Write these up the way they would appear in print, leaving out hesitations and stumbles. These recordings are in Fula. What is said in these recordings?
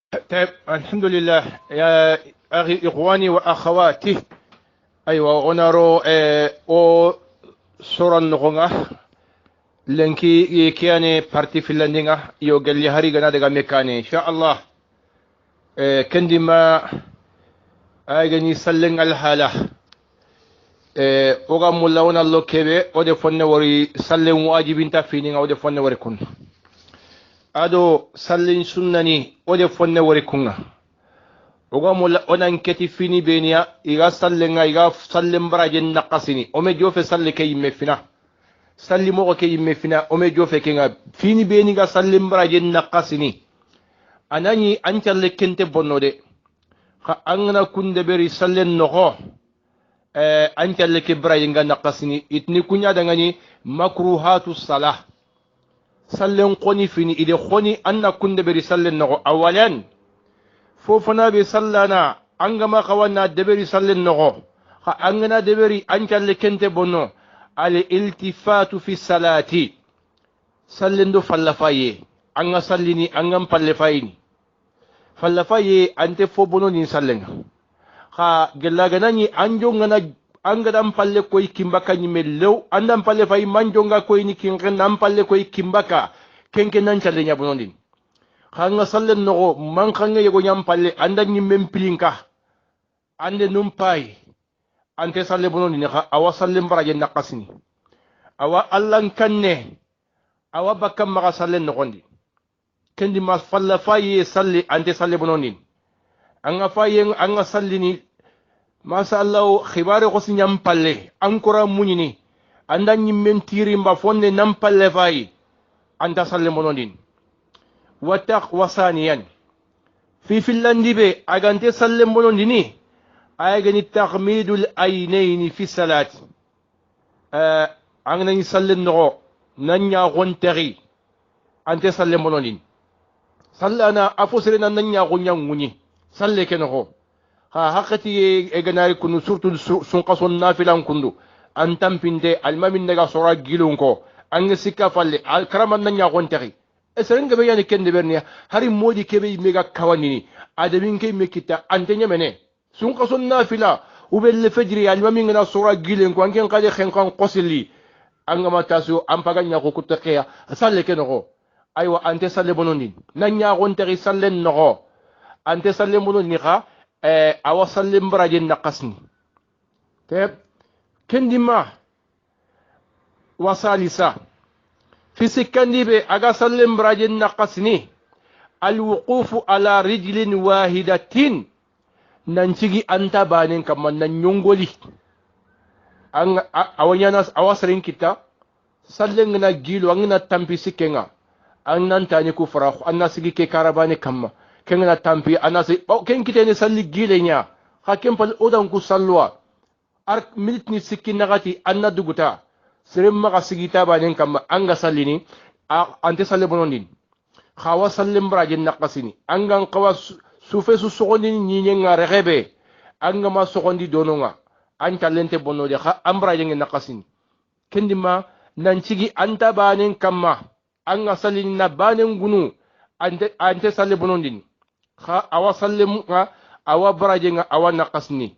طيب الحمد لله يا أخي إخواني وأخواتي. أيوة ونرو أو سورة نغنغا لنكي كياني بارتي في اللندنغا يو قال لي هاري غنا دغا ميكاني إن شاء الله. كندي ما أغني سلن الحالة oga mulla wona lo kebe o de fonne wori sallen wajibin ta fini o de fonne wori kun ado sallen sunnani o de fonne wori kunga oga mulla onan keti fini beniya iga sallen iga sallen baraje naqasini o me jofe salle kay me fina salli mo ke yimme fina o me jofe kenga fini beni ga sallen baraje naqasini anani an challe kente bonnode ha angana kunde beri sallen noho an challe ke baraje nga naqasini itni kunya dangani makruhatu salah sallen qoni fini ide qoni anna kunde beri sallen noho awalan fofana be sallana angama kawana deberi sallen noho ha angana deberi an challe kente bonno al iltifatu fi salati sallen do fallafaye anga sallini angam palle fayini fallafaye ante fo bono ni sallen ha gella nani anjo ngana anga dam palle koy kimbaka ni mellew andam palle fay manjo nga koy ni kin nam palle koy kimbaka kenke nan challe nya bono din khanga sallen no man khanga yego nyam palle anda ni mempilinka ande num pay ante salle bono ni kha awa sallen baraje naqasini awa allan kanne awa bakam ma sallen no gondi kendi mas falla faye salli ante salle bono ni anga faye anga sallini masa Allah khibare ko sinyam palle ankora munyini anda ni mentiri mba fonne nam palle fay anta salle bono ni وتقوى ثانيا في فنلندا به أجنت سلم بلوندني أجن تغميد العينين في الصلاة أنا نسلم نغو ننيا غنتري أنت سلم بلوندين سلنا أفسرنا ننيا غنيا سلك كنغو ها هكتي أجناري كنو سورة سنقصون نافلان كندو أنتم بنتي المامين نجا سورة جيلونكو أنسيكا فالي الكرام ننيا غنتري eseren gabe yani kende berniya hari modi kebe mega kawanini adabin kay mekita antenya mene sun qason nafila ubel fajri al mami ngana sura gilen ko anken qade khen kan qosili angama tasu ampaganya ko kutaqiya salle keno aywa ante salle bononin nanya gon tari salle no ante salle bononin kha awa salle mbraje naqasni teb kendima wasalisa في سكندي بي أغا سلم براجن نقصني الوقوف على رجل واحدة ننشيغي أنت بانين كما ننيونغولي أوانيا ناس أواسرين كتا سلم نجيلو أننا تنبي سكينا أننا نتاني كفراخ أننا سيغي كي كارباني كما كنا تنبي أننا سي كن كتاني سلي جيلينيا حكيم فالأودان كو سلوا أرك ملتني سكين نغاتي أننا دوغتا serem maga sigita banen kam anga sallini ante salle bonondin khawa sallim braje naqasini anga qawa sufe su sogondi ni nyenga rebe anga ma sogondi dononga anta lente bonode kha ambraje ngi naqasini kendima nan cigi anta banen kamma anga sallini na banen gunu ante salle bonondin kha awa sallim awa braje nga awa naqasini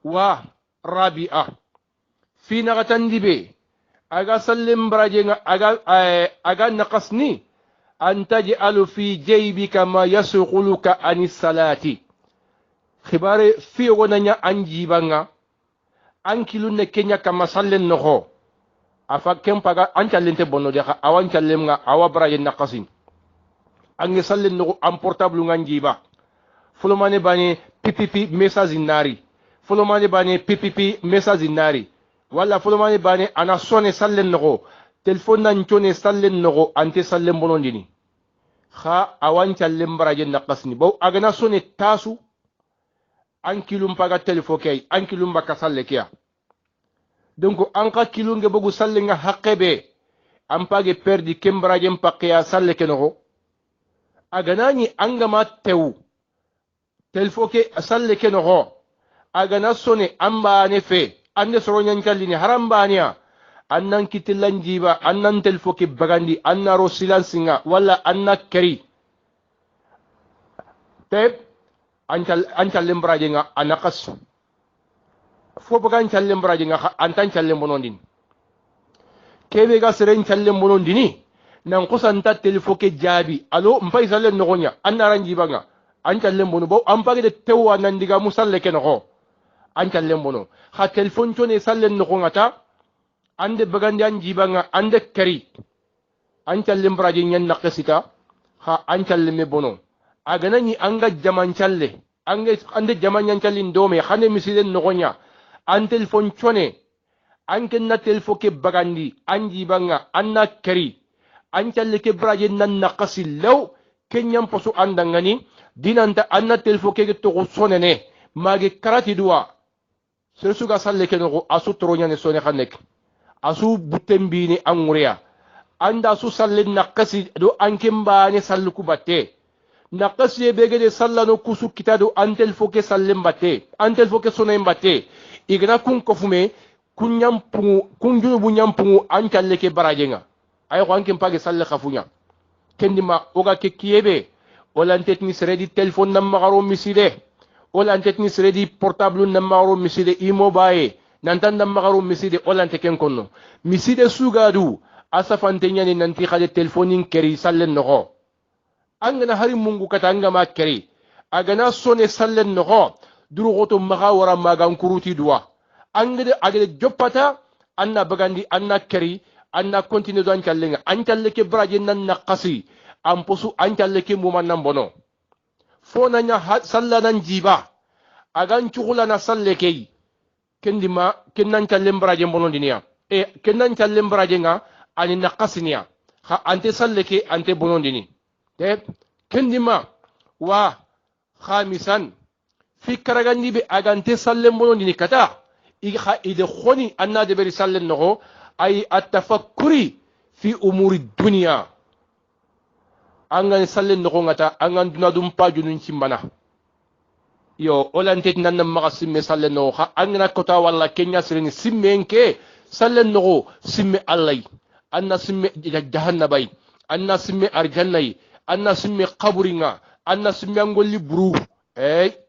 wa rabi'a fi nagatan dibe aga sallim brajenga aga naqasni an taj'alu fi jaybika ma yasquluka anis salati khibare fi wonanya anjibanga ankilunne kenya kama sallen noho afa kempaga ancalente bonno de awan callemga awa brajen naqasin ange sallen no am portable nganjiba fulomane bani ppp message nari fulomane bani ppp message nari wala fulomani bani ana sone sallen nogo telefon nan chone sallen nogo ante sallen bonondini kha awan challen baraje naqasni bo agana sone tasu an kilum paga telefo kay an kilum baka salle kiya donc an ka kilunge bogu salle nga haqqebe an page perdi kembaraje mpaqiya salle kenogo agana ni angama tew telefo ke salle kenogo agana sone amba ne fe ande soro nyankallini harambaniya annan kitilan jiba annan telfoki bagandi anna ro silansinga wala anna kari teb ancal lembraje nga anakas fo baga ancal lembraje nga antan challe monondin kebe ga seren challe monondini nan kusanta telefo ke jabi alo mpai salle nogonya annaran jibanga ancal lembono bo ampage de tewa nan diga musalle ke no ancal lembono ha telefon tone salle nogonga ta ande bagandi an jibanga ande kari ancal lembraje nyen nakasita ha ancal lemme bono aganani anga jaman challe ande jaman nyan challin dome khane misiden nogonya an telefon chone anken na telefo ke bagandi anji banga anna kari an challe ke braje nan nakasi law kenyam posu andangani dinanta anna telefo ke to sonene mage karati duwa sersuga salle ke no asu tronya ne sone khanek asu butembini anguria anda su salle nakasi do anken bane salluku batte nakasi bege de sallano kusu kitado antel foke sallem batte antel foke sonen batte igna kun kofume kunyampu kunjunu bunyampu antalle ke barajenga ay ko anken page salle khafunya kendima oga ke kiyebe wala antetni sredi telephone nam magaro miside wala antetni sredi portable nam magaro miside imobaye nantan nam magaro miside wala anteken konno miside sugadu asafante nyani nanti khade telephone keri salle nogo angana hari mungu katanga ma keri agana sone salle nogo duru goto magawara magan kuruti duwa angade agade joppata anna bagandi anna keri anna continue don callenga antalle ke braje nan naqasi amposu antalle ke mumannan bono fona nya salla nan jiba agan chugula na salle kei kendima kennan callen braje bono dinia e kennan callen braje nga ani naqasinia ha ante salle ke ante bono dini te kendima wa khamisan fi karagandi be agante salle bono dini kata ide khoni anna de beri salle no ay atafakkuri fi umuri dunya angan salle no ngata angan duna dum pajunun cimbana yo olante nan ma simme salle no kha angana kota walla kenya sirini simmenke salle no simme allai anna simme jahannabay anna simme arjannay anna simme qaburinga anna simme angolli buru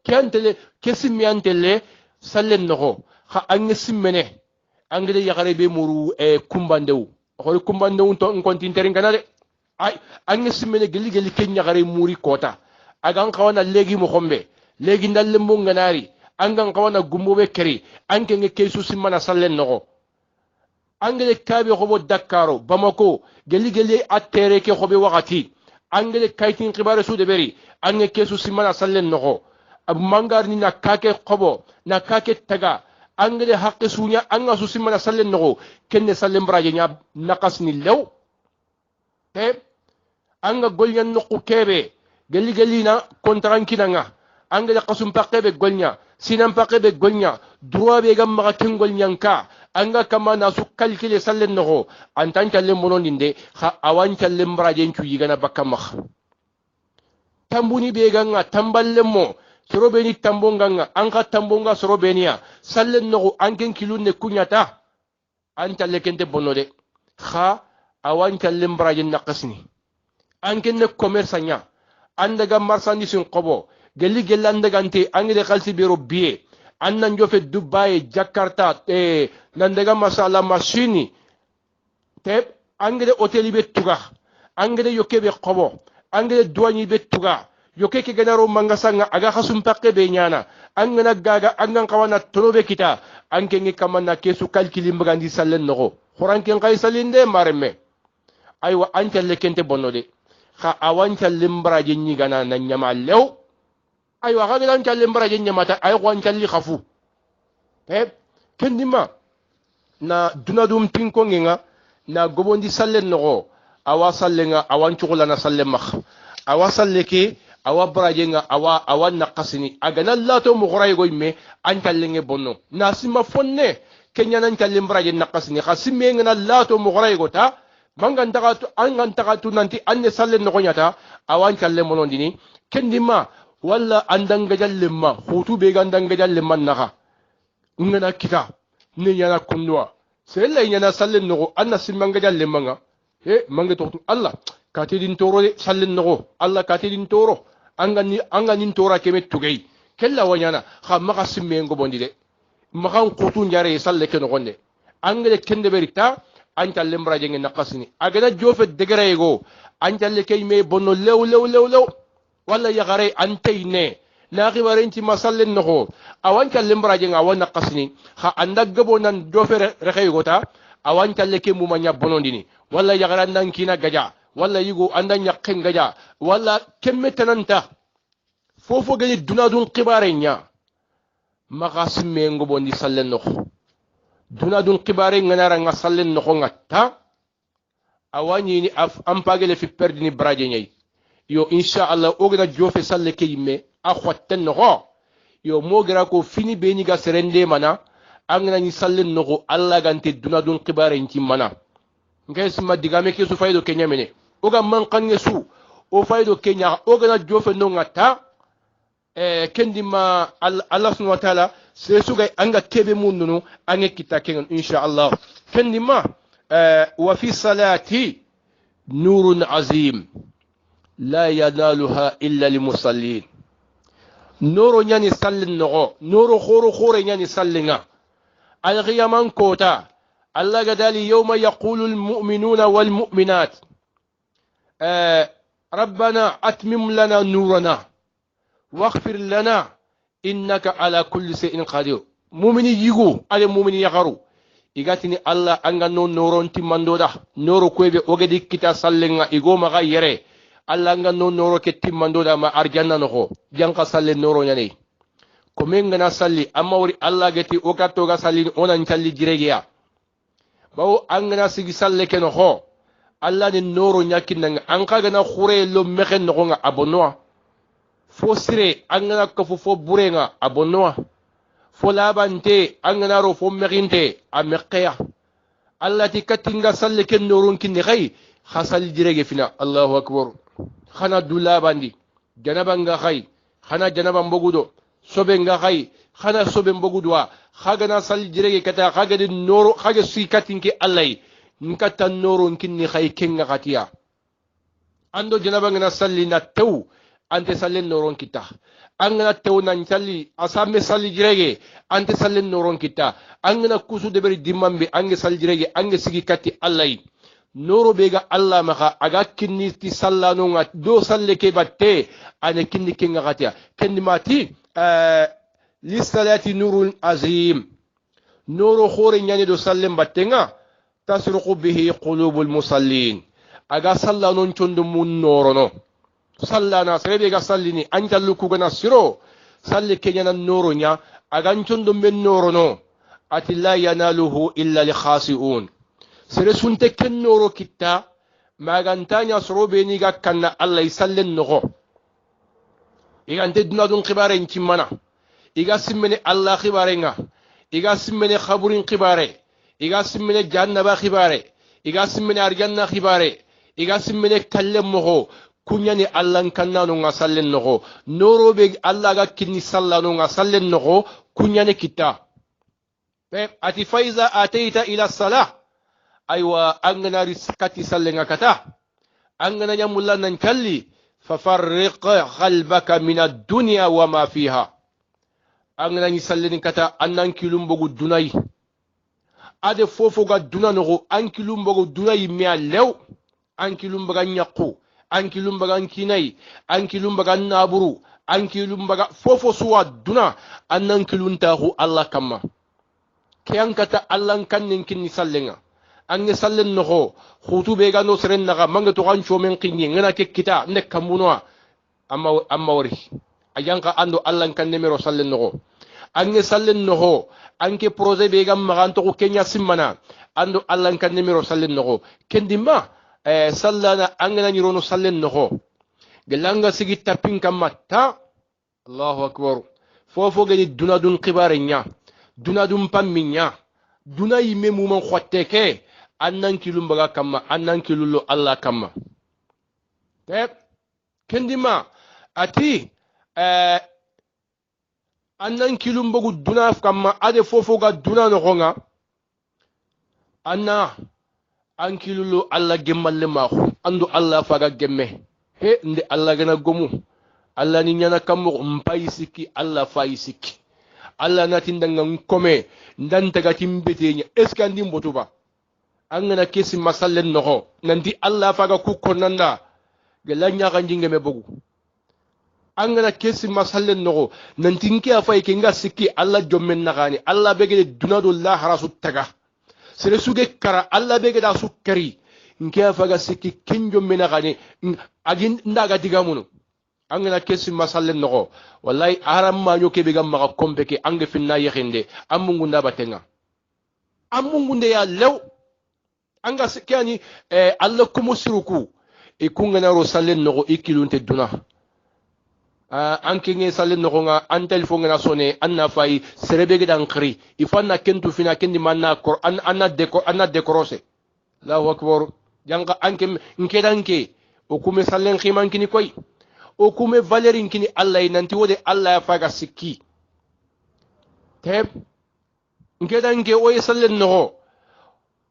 kentele kesimme antele salle no kha ange simmene angede yakare be muru kumbandew ko kumbandew to nkontin teringana de ay ange simmene geli geli kenya gare muri kota agan kawana legi mo khombe legi ndalle mo nganari angan kawana gumbobe keri anke nge kesu simmana sallen no angede kabe khobo dakaro bamako geli geli attere ke khobe wakati angede kaitin khibare su de beri ange kesu simmana sallen no ab mangar ni na kake khobo na kake taga angede haqqi sunya anga su simana sallen no kenne sallen braje nya naqasni lew te anga golnya no kebe gali gali na kontranki nga angede qasum paqebe golnya sinan paqebe golnya droit be gam ma tengol nyanka anga kama na su kalkile sallen no antan challe monondinde kha awan challe braje ncu yigana bakamakh tambuni be ganga tamballemo sorobeni tambonganga anka tambonga sorobenia sallen no anken kilunne kunyata anta lekente bonode kha awan kallen braje naqasni anken ne commerce nya andaga marchandise qobo gelli gelanda gante angede khalsi biro biye annan jofe dubai jakarta nandaga masala machine te angede hôtel be tuga angede yokebe qobo angede douane be tuga yoke ke ganaro mangasanga aga khasum pakke be nyana angana gaga angan kawana tolobe kita anke ngi kamana kesu kalkili mbagandi sallen no khoranken kay salinde mareme aywa antalle kente bonode kha awantalle mbraje nyi gana na nyama lew aywa ga antalle mbraje nyamata ay ko antalle khafu kendima na dunadum pinko ngenga na gobondi sallen no awa sallenga awan chugula na sallen makh awa salleke awa brajenga awa naqasini agana lato mo qoray goyme antalenge bonno nasima fonne kenya nan talim braje naqasini khasime ngana lato mo qoray gota mangan tagatu angan tagatu nanti anne sallen no gonyata awan talle monondini kendima walla andanga jallemma hutu be gandanga jallemma naha ngana kita ni yana kunwa sella yana sallen no anna simanga jallemma manga to Allah katidin toro sallen no Allah katidin toro anga nin tora keme tugei kella wanyana kha maka simme ngo bondi de maka qutu njare salle ke no gonde angale kende berita anta lembra jenge nakasini agana jofe degere ego anta le kay me bonno lew wala ya gare antayne na xibarenti masallen no awanka lembra jenga wana kasini kha anda gabo nan jofe rekhay gota awanka le ke mumanya bonondini wala ya garan nan kina gaja wala yigo anda nyakken gaja wala kemme tananta fofo gani dunadun qibarenya magasim me ngo bondi sallen no dunadun qibare nganara nga sallen no ngatta awani ni ampagele fi perdini braje nyai yo insha Allah ogna jofe salle ke yimme akhwatten no yo mogira ko fini be ni ga serende mana angna ni sallen no Allah gante dunadun qibare nti mana ngay sima digame ke su faydo kenya mene oga man kange su o faydo kenya ogna jofe no ngatta kendima Allah subhanahu wa ta'ala sai su ga anga tebe mununu ange kita kengan insha Allah kendima wa fi salati nurun azim la yanaluha illa limusallin noro nyani sallin no noro khoro nyani sallinga al qiyaman kota Allah gadali yawma yaqulu al mu'minuna wal mu'minat ربنا أتمم لنا نورنا واغفر لنا إنك على كل شيء قدير مؤمن يغو على مؤمن يغرو igatini Allah anga no noron timmandoda noro kwebe ogedi kita sallenga igo maga yere Allah anga no noro ke timmandoda ma arjanna no janka salle noro nyane ko menga na salli amma wori Allah geti o katto ga salli onan calli jiregiya bawo anga na sigi salle ke no ho Allah ni noro nyakinanga an kaga na khure lo mekhen no nga abonwa fo sire anga ka fo burenga abonwa fo labante anga ro fo mekinte ameqya Allah ti katinga salle ken norun kinni khay khasal jirege fina Allahu akbar khana dulabandi janaba nga khay khana janaba mbogudo sobe nga khay khana sobe mbogudwa khaga na sal jirege kata khaga di noro khaga si katinki Allah nkata norun kinni khay kenga khatiya ando janaba nga salli na tew ante sallen noron kita angana tew nan salli asame salli jirege ante sallen noron kita angana kusu de beri dimambe ange salli jirege ange sigi katti Allah noro bega Allah maka aga kinni ti sallano nga do salle ke batte ane kinni kenga khatiya kenni mati li salati nurun azim noro khore nyane do sallem batte nga tasruqu bihi qulubul musallin aga sallano chondo mun norono sallana serebe ga sallini anjallu ku gana siro salli kenyana noro nya agan chondo men noro no ati la yanaluhu illa li khasiun sere sunte ken noro kitta magantanya sorobe ni ga kanna Allah sallen no igante duna dun khibare nchimana iga simmene Allah khibare nga iga simmene khaburin khibare iga simmene jannaba khibare iga simmene arjanna khibare iga simmene kallem mo kunyani Allah kannano nga sallen no noro be Allah ga kinni sallano nga sallen no kunyani kita pe ati faiza ataita ila salah aywa angana riskati sallenga kata angana nyamulla nan kalli fafarriq qalbaka min ad-dunya wa ma fiha angana ni sallen kata annan kilumbogu dunay ade fofo ga dunano an kilumbogu dunay mi alew an kilumboga nyaqu ankilum bagan kinai ankilum bagan naburu ankilum baga fofo suwa duna annan kiluntahu Allah kamma kiyan kata Allah kannin kinni sallenga ange sallen no khutu be gano seren naga manga to kan chomen kinni ngana ke kita nek kamunwa amma wori ayanka ando Allah kanne mero sallen no ange sallen no anke projet be gam magan to kenya simmana ando Allah kanne mero sallen no kendima sallana angana nirono sallen no gelanga sigi tapin kamata Allahu akbar fofo gani dunadun qibarenya dunadun pamminya duna yimme muman khotteke annan kilum baga kamma annan kilullo Allah kamma te kendima ati annan kilum bagu duna kamma ade fofo ga duna no gonga anna ankilulu Allah gemmalle ma andu Allah faga gemme he ndi Allah gana gomu alla ni nyana kammo mpai sikki alla fay sikki alla natindanga nkome ndanta gatimbetenya est-ce que ndim botuba angana kesi masallen noho nanti alla faga kukonanda gelanya ganjinge me bogu angana kesi masallen noho nanti nki afay ke nga sikki alla jommen nagani alla bege dunado la harasu taga sere suge kara alla bege da sukkari nki afaga sikki kinjo menagani agin ndaga digamuno angana kesi masallen noho wallahi aram ma nyoke be gam maka kompeke ange finna yexinde amungu nda batenga amungu nde ya lew anga sikani alla kumu siruku e kungana ro sallen noho ikilunte duna anke nge sallen noho nga an telephone na sone anna fay serebe gidan khri ifanna kentu fina kendi manna qur'an anna dekorose Allahu akbar janga anke nkedanke o kume sallen khiman kini koy o kume valerin kini Allah nanti wode Allah ya faga sikki teb nkedanke o sallen noho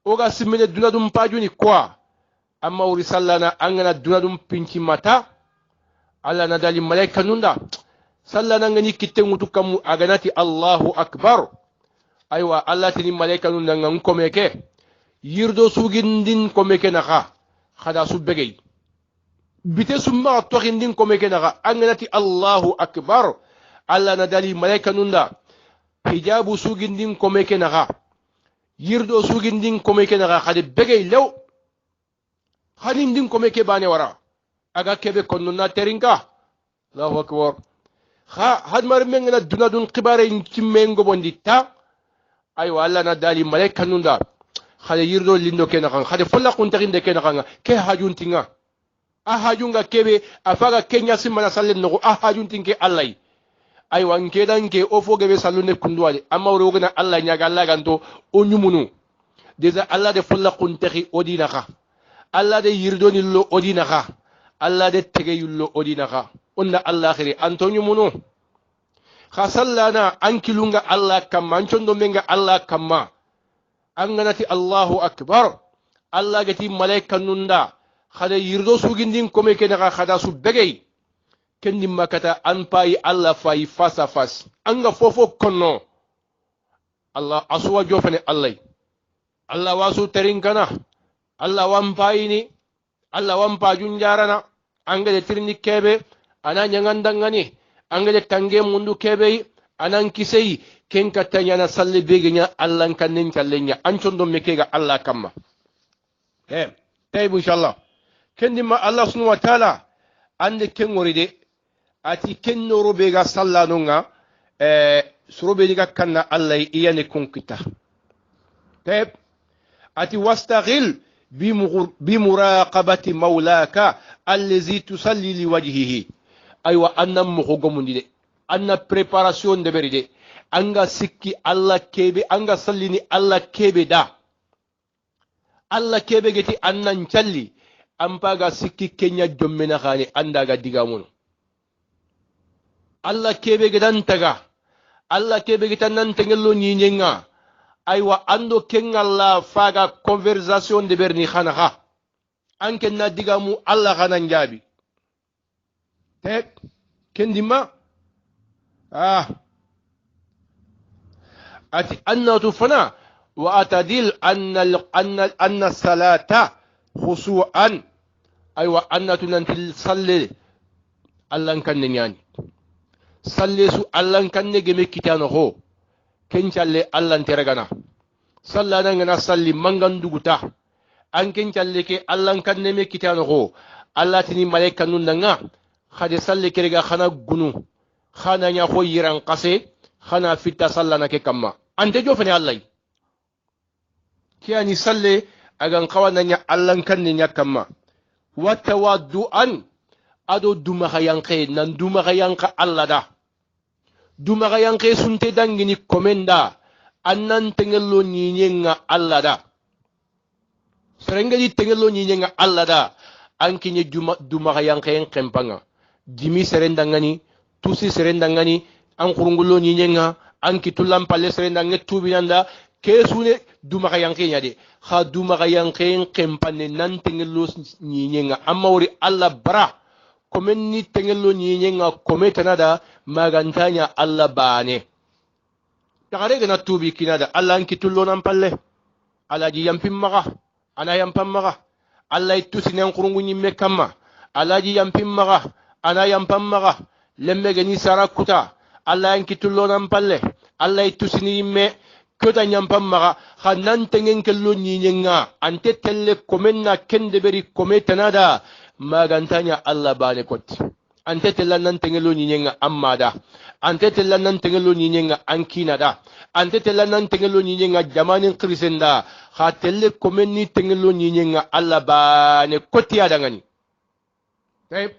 o ga simene dunadum pajuni quoi amma uri sallana angana dunadum pinci mata Allah na dali malaika nunda sallana ngani kitengutu kamu aganati Allahu akbar aywa Allah tini malaika nunda ngan komeke yirdo sugindin komeke naka khada subegey bite summa toxindin komeke naka anganati Allahu akbar Allah na dali malaika nunda hijabu sugindin komeke naka yirdo sugindin komeke naka khade begey lew khadindin komeke bane wara aga kebe konnuna terinka Allahu akbar hadmar mengena dunadun qibare cimmengo bondita aywa Allah na dali malaika nunda khade yirdo lindo kenakan khade folla kuntarinde kenakan ke hajuntinga a hajunga kebe afaga kenya simana sallen no a hajuntinke Allah aywa nkedanke o fogebe sallune kundwale amma wogena Allah nyaga Allah ganto o nyumunu deja Allah de folla kuntari odinaka Allah de yirdo nillo odinaka Allah de tegeyullo odinaka onna Allah khiri antonyu munu khasallana ankilunga Allah kamma ancondo menga Allah kamma anganati Allahu akbar Allah gati malaika nunda khada yirdo sugindin kome kenaka khada su begey kendi makata anpai Allah fay face à face anga fofo konno Allah aswa jofene Allah wasu terinkana Allah wampayini Allah wampa junjarana angade tirni kebe ana nyangandangani angade tange mundu kebe anan kisei ken katanya na salle begenya Allah kannen challenya ancondo mekega Allah kamma taybu inshallah kendi ma Allah subhanahu wa ta'ala ande ken woride ati ken noro bega sallanonga surobe diga kanna Allah iyane kunkita tayb ati wastaghil بمراقبة مولاك الذي تصلي لوجهه أيوة أنا مخوغمون دي أنا preparation de beride anga sikki Allah kebe anga sallini Allah kebe da Allah kebe geti anna nchalli ampaga sikki kenya jommena khani anda ga digamun Allah kebe gedan taga Allah kebe getan nan tengello nyinyenga aywa ando kengalla faga conversation de berni khana ha anke na digamu Allah khana njabi tek kendima ati anna tufana wa atadil anna salata khusu'an aywa anna tunantil salli Allah kan nyani salli su Allah kan ne geme kitano ho kencalle Allah teragana sallana ngana salli manganduguta an kencalle ke Allah kanne me kitano ho Allah tini malaika nun nga khade salli kerega khana gunu khana nya ho yiran qase khana fitta sallana ke kamma ante jofani Allah kiyani salle agan qawana nya Allah kanne nya kamma wa tawadduan ado duma khayanqe nan duma khayanqa Allah da dumaga yanke sunte dangini komenda annan tengello nyinyenga Allah da serengeli tengello nyinyenga Allah da ankinye dumaga yanke kempanga jimi serendangani tusi serendangani an kurungulo nyinyenga anki tulam palle serendangani tubinanda kesune dumaga yanke nyade kha dumaga yanke kempane nan tengello nyinyenga amma wori Allah bara komen ni tengelo nyenga kometana da magantanya Allah bane tagare gana tubi kinada Allah ankitullo nan palle alaji yampim maga ana yampam maga Allah itusinen kurungu nyimme kamma alaji yampim maga ana yampam maga lemme gani sarakuta Allah ankitullo nan palle Allah itusini yimme kota nyampam maga khanan tengen kello nyenga ante telle komenna kende beri kometana da magantanya Allah bane kotti ante tella nan tengelo nyenga amada ante tella nan tengelo nyenga ankina da ante tella nan tengelo nyenga jamanin krisenda kha telle comenni tengelo nyenga Allah bane kotti adangani tayib